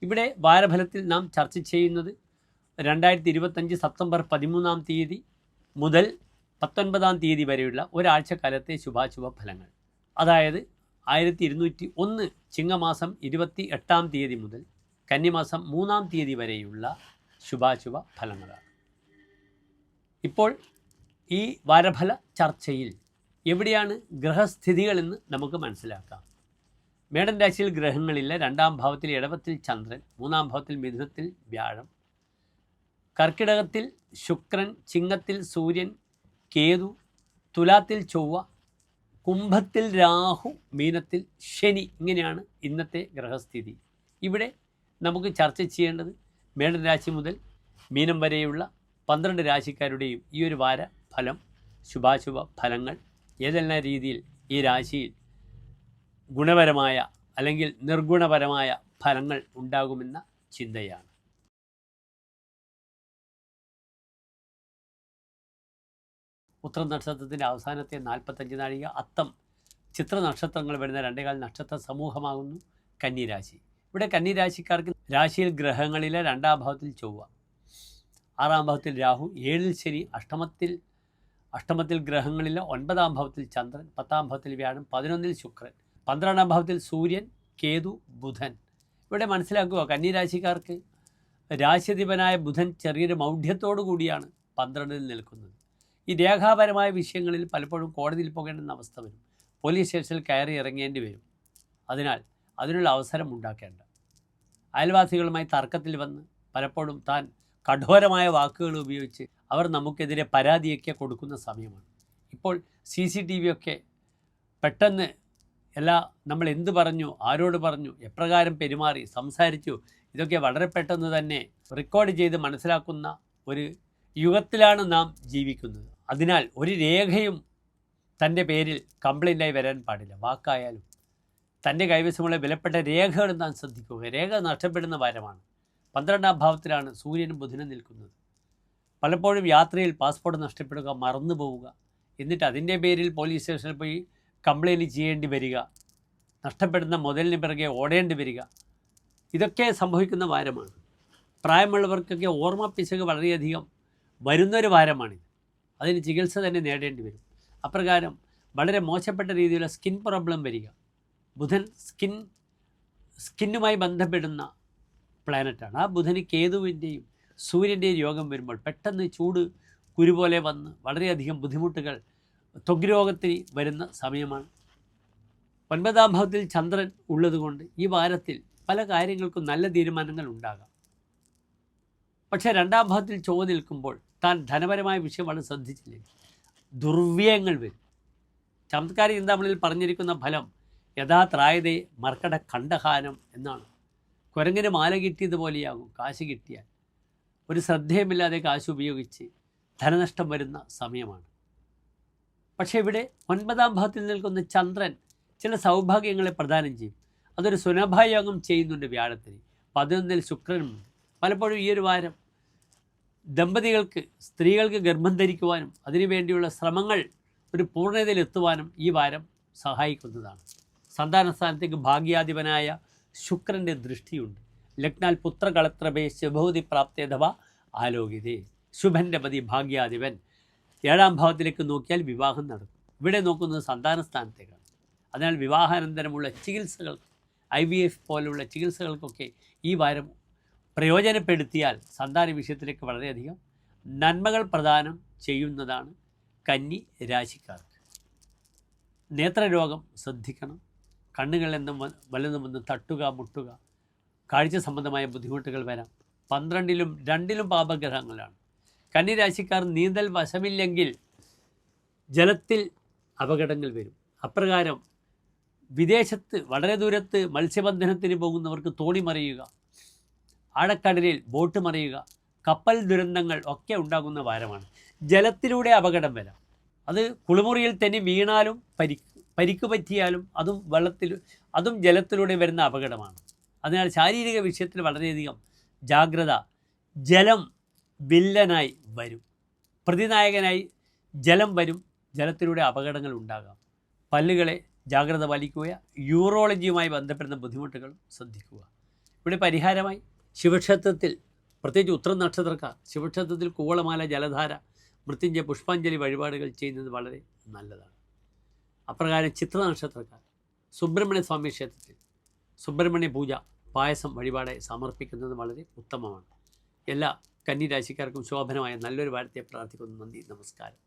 ഇവിടെ വാരഫലത്തിൽ നാം ചർച്ച ചെയ്യുന്നത് 2025 സെപ്റ്റംബർ 13 മുതൽ 19 വരെയുള്ള ഒരാഴ്ചക്കാലത്തെ ശുഭാശുഭ ഫലങ്ങൾ. അതായത് 1201 ചിങ്ങമാസം 28 മുതൽ കന്നിമാസം 3 വരെയുള്ള ശുഭാശുഭ ഫലങ്ങളാണ്. ഇപ്പോൾ ഈ വാരഫല ചർച്ചയിൽ എവിടെയാണ് ഗ്രഹസ്ഥിതികളെന്ന് നമുക്ക് മനസ്സിലാക്കാം. മേടൻ രാശിയിൽ ഗ്രഹങ്ങളില്ല. 2-ാം ഭാവത്തിൽ ഇടവത്തിൽ ചന്ദ്രൻ, 3-ാം ഭാവത്തിൽ മിഥുനത്തിൽ വ്യാഴം, കർക്കിടകത്തിൽ ശുക്രൻ, ചിങ്ങത്തിൽ സൂര്യൻ, കേതു, തുലാത്തിൽ ചൊവ്വ, കുംഭത്തിൽ രാഹു, മീനത്തിൽ ശനി. ഇങ്ങനെയാണ് ഇന്നത്തെ ഗ്രഹസ്ഥിതി. ഇവിടെ നമുക്ക് ചർച്ച ചെയ്യേണ്ടത് മേടൻ രാശി മുതൽ മീനം വരെയുള്ള 12 രാശിക്കാരുടെയും ഈ ഒരു വാര ഫലം, ശുഭാശുഭ ഫലങ്ങൾ ഏതെല്ലാം രീതിയിൽ ഈ രാശിയിൽ ഗുണപരമായ അല്ലെങ്കിൽ നിർഗുണപരമായ ഫലങ്ങൾ ഉണ്ടാകുമെന്ന ചിന്തയാണ്. ഉത്തര നക്ഷത്രത്തിൻ്റെ അവസാനത്തെ 45 നാഴിക, അത്തം, ചിത്ര നക്ഷത്രങ്ങൾ വരുന്ന 2 നക്ഷത്ര സമൂഹമാകുന്നു കന്നിരാശി. ഇവിടെ കന്നിരാശിക്കാർക്ക് രാശിയിൽ ഗ്രഹങ്ങളിലെ 2-ാം ഭാവത്തിൽ ചൊവ്വ, 6-ാം ഭാവത്തിൽ രാഹു, 7-ൽ ശനി, അഷ്ടമത്തിൽ ഗ്രഹങ്ങളിലെ 9-ാം ഭാവത്തിൽ ചന്ദ്രൻ, 10-ാം ഭാവത്തിൽ വ്യാഴം, 11-ൽ ശുക്രൻ, 12-ാം ഭാവത്തിൽ സൂര്യൻ, കേതു, ബുധൻ. ഇവിടെ മനസ്സിലാക്കുക, കന്നിരാശിക്കാർക്ക് രാശിധിപനായ ബുധൻ ചെറിയൊരു മൗഢ്യത്തോടു കൂടിയാണ് 12-ൽ നിൽക്കുന്നത്. ഈ രേഖാപരമായ വിഷയങ്ങളിൽ പലപ്പോഴും കോടതിയിൽ പോകേണ്ടുന്ന അവസ്ഥ വരും, പോലീസ് സ്റ്റേഷനിൽ കയറി ഇറങ്ങേണ്ടി വരും. അതിനാൽ അതിനുള്ള അവസരം ഉണ്ടാക്കേണ്ട, അയൽവാസികളുമായി തർക്കത്തിൽ വന്ന് പലപ്പോഴും താൻ കഠോരമായ വാക്കുകൾ ഉപയോഗിച്ച് അവർ നമുക്കെതിരെ പരാതിയൊക്കെ കൊടുക്കുന്ന സമയമാണ്. ഇപ്പോൾ CCTV ഒക്കെ പെട്ടെന്ന് നമ്മൾ എന്ത് പറഞ്ഞു, ആരോട് പറഞ്ഞു, എപ്രകാരം പെരുമാറി, സംസാരിച്ചു, ഇതൊക്കെ വളരെ പെട്ടെന്ന് തന്നെ റെക്കോർഡ് ചെയ്ത് മനസ്സിലാക്കുന്ന ഒരു യുഗത്തിലാണ് നാം ജീവിക്കുന്നത്. അതിനാൽ ഒരു രേഖയും തൻ്റെ പേരിൽ കംപ്ലൈൻ്റായി വരാൻ പാടില്ല. വാക്കായാലും തൻ്റെ കൈവശമുള്ള വിലപ്പെട്ട രേഖകളും താൻ ശ്രദ്ധിക്കുക. രേഖ നഷ്ടപ്പെടുന്ന വാരമാണ്. 12-ാം ഭാവത്തിലാണ് സൂര്യനും ബുധനും നിൽക്കുന്നത്. പലപ്പോഴും യാത്രയിൽ പാസ്പോർട്ട് നഷ്ടപ്പെടുക, മറന്നു പോവുക, എന്നിട്ട് അതിൻ്റെ പേരിൽ പോലീസ് സ്റ്റേഷനിൽ പോയി കംപ്ലൈൻറ്റ് ചെയ്യേണ്ടി വരിക, നഷ്ടപ്പെടുന്ന മുതലിന് പിറകെ ഓടേണ്ടി വരിക, ഇതൊക്കെ സംഭവിക്കുന്ന വാരമാണ്. പ്രായമുള്ളവർക്കൊക്കെ ഓർമ്മ പിശക് വളരെയധികം വരുന്നൊരു വാരമാണിത്. അതിന് ചികിത്സ തന്നെ നേടേണ്ടി വരും. അപ്രകാരം വളരെ മോശപ്പെട്ട രീതിയിലുള്ള സ്കിൻ പ്രോബ്ലം വരിക. ബുധൻ സ്കിന്നുമായി ബന്ധപ്പെടുന്ന പ്ലാനറ്റാണ്. ആ ബുധന് കേതുവിൻ്റെയും സൂര്യൻ്റെയും യോഗം വരുമ്പോൾ പെട്ടെന്ന് ചൂട് കുരു പോലെ വന്ന് വളരെയധികം ബുദ്ധിമുട്ടുകൾ, ത്വഗ് രോഗത്തിന് വരുന്ന സമയമാണ്. 9-ാം ഭാവത്തിൽ ചന്ദ്രൻ ഉള്ളതുകൊണ്ട് ഈ വാരത്തിൽ പല കാര്യങ്ങൾക്കും നല്ല തീരുമാനങ്ങൾ ഉണ്ടാകാം. പക്ഷേ 2-ാം ഭാവത്തിൽ ചൊവ്വ നിൽക്കുമ്പോൾ താൻ ധനപരമായ വിഷയം വളരെ ശ്രദ്ധിച്ചില്ലെങ്കിൽ ദുർവ്യയങ്ങൾ വരും. ചമത്കാരി ചിന്താമണിയിൽ പറഞ്ഞിരിക്കുന്ന ഫലം യഥാത്രായതേ മർക്കട കണ്ഠഹാനം എന്നാണ്. കുരങ്ങിന് മാല കിട്ടിയതുപോലെയാകും കാശ് കിട്ടിയാൽ. ഒരു ശ്രദ്ധയുമില്ലാതെ കാശ് ഉപയോഗിച്ച് ധനനഷ്ടം വരുന്ന സമയമാണ്. പക്ഷേ ഇവിടെ 9-ാം ഭാവത്തിൽ നിൽക്കുന്ന ചന്ദ്രൻ ചില സൗഭാഗ്യങ്ങളെ പ്രദാനം ചെയ്യും. അതൊരു സുലഭയോഗം ചെയ്യുന്നുണ്ട് വ്യാഴത്തിന്. 11-ൽ ശുക്രനുമുണ്ട്. പലപ്പോഴും ഈ ഒരു വാരം ദമ്പതികൾക്ക്, സ്ത്രീകൾക്ക് ഗർഭം ധരിക്കുവാനും അതിനുവേണ്ടിയുള്ള ശ്രമങ്ങൾ ഒരു പൂർണ്ണതയിലെത്തുവാനും ഈ വാരം സഹായിക്കുന്നതാണ്. സന്താനസ്ഥാനത്തേക്ക് ഭാഗ്യാധിപനായ ശുക്രൻ്റെ ദൃഷ്ടിയുണ്ട്. ലഗ്നാൽ പുത്രകളത്രഭേ ശുഭൂതി പ്രാപ്തേധവ ആലോകിതേ. ശുഭൻ്റെ പതി ഭാഗ്യാധിപൻ 7-ാം ഭാവത്തിലേക്ക് നോക്കിയാൽ വിവാഹം നടക്കും. ഇവിടെ നോക്കുന്നത് സന്താനസ്ഥാനത്തേക്കാണ്. അതിനാൽ വിവാഹാനന്തരമുള്ള ചികിത്സകൾക്ക്, IVF പോലുള്ള ചികിത്സകൾക്കൊക്കെ ഈ വാരം പ്രയോജനപ്പെടുത്തിയാൽ സന്താന വിഷയത്തിലേക്ക് വളരെയധികം നന്മകൾ പ്രദാനം ചെയ്യുന്നതാണ് കന്നി രാശിക്കാർക്ക്. നേത്രരോഗം ശ്രദ്ധിക്കണം. കണ്ണുകളിൽ നിന്നും വല്ലതും വന്ന് തട്ടുക, മുട്ടുക, കാഴ്ച സംബന്ധമായ ബുദ്ധിമുട്ടുകൾ വരാം. 12-ലും 2-ലും പാപഗ്രഹങ്ങളാണ്. കന്നിരാശിക്കാർ നീന്തൽ വശമില്ലെങ്കിൽ ജലത്തിൽ അപകടങ്ങൾ വരും. അപ്രകാരം വിദേശത്ത് വളരെ ദൂരത്ത് മത്സ്യബന്ധനത്തിന് പോകുന്നവർക്ക് തോണി മറിയുക, ആഴക്കടലിൽ ബോട്ട് മറിയുക, കപ്പൽ ദുരന്തങ്ങൾ ഒക്കെ ഉണ്ടാകുന്ന വാരമാണ്. ജലത്തിലൂടെ അപകടം വരാം. അത് കുളിമുറിയിൽ തന്നെ വീണാലും പരിക്ക് പറ്റിയാലും അതും ജലത്തിലൂടെ വരുന്ന അപകടമാണ്. അതിനാൽ ശാരീരിക വിഷയത്തിൽ വളരെയധികം ജാഗ്രത. ജലം വില്ലനായി വരും, പ്രതിനായകനായി ജലം വരും. ജലത്തിലൂടെ അപകടങ്ങൾ ഉണ്ടാകാം. പല്ലുകളെ ജാഗ്രത പാലിക്കുക. യൂറോളജിയുമായി ബന്ധപ്പെടുന്ന ബുദ്ധിമുട്ടുകൾ ശ്രദ്ധിക്കുക. ഇവിടെ പരിഹാരമായി ശിവക്ഷേത്രത്തിൽ, പ്രത്യേകിച്ച് ഉത്തരം നക്ഷത്രക്കാർ ശിവക്ഷേത്രത്തിൽ കൂവളമാല, ജലധാര, മൃത്യുഞ്ജയ, പുഷ്പാഞ്ജലി വഴിപാടുകൾ ചെയ്യുന്നത് വളരെ നല്ലതാണ്. അപ്രകാരം ചിത്ര നക്ഷത്രക്കാർ സുബ്രഹ്മണ്യ സ്വാമി ക്ഷേത്രത്തിൽ സുബ്രഹ്മണ്യ പൂജ, പായസം വഴിപാടായി സമർപ്പിക്കുന്നത് വളരെ ഉത്തമമാണ്. എല്ലാ കന്നി രാശിക്കാർക്കും ശോഭനമായ നല്ലൊരു വാരത്തെ പ്രാർത്ഥിക്കുന്നു. നന്ദി, നമസ്കാരം.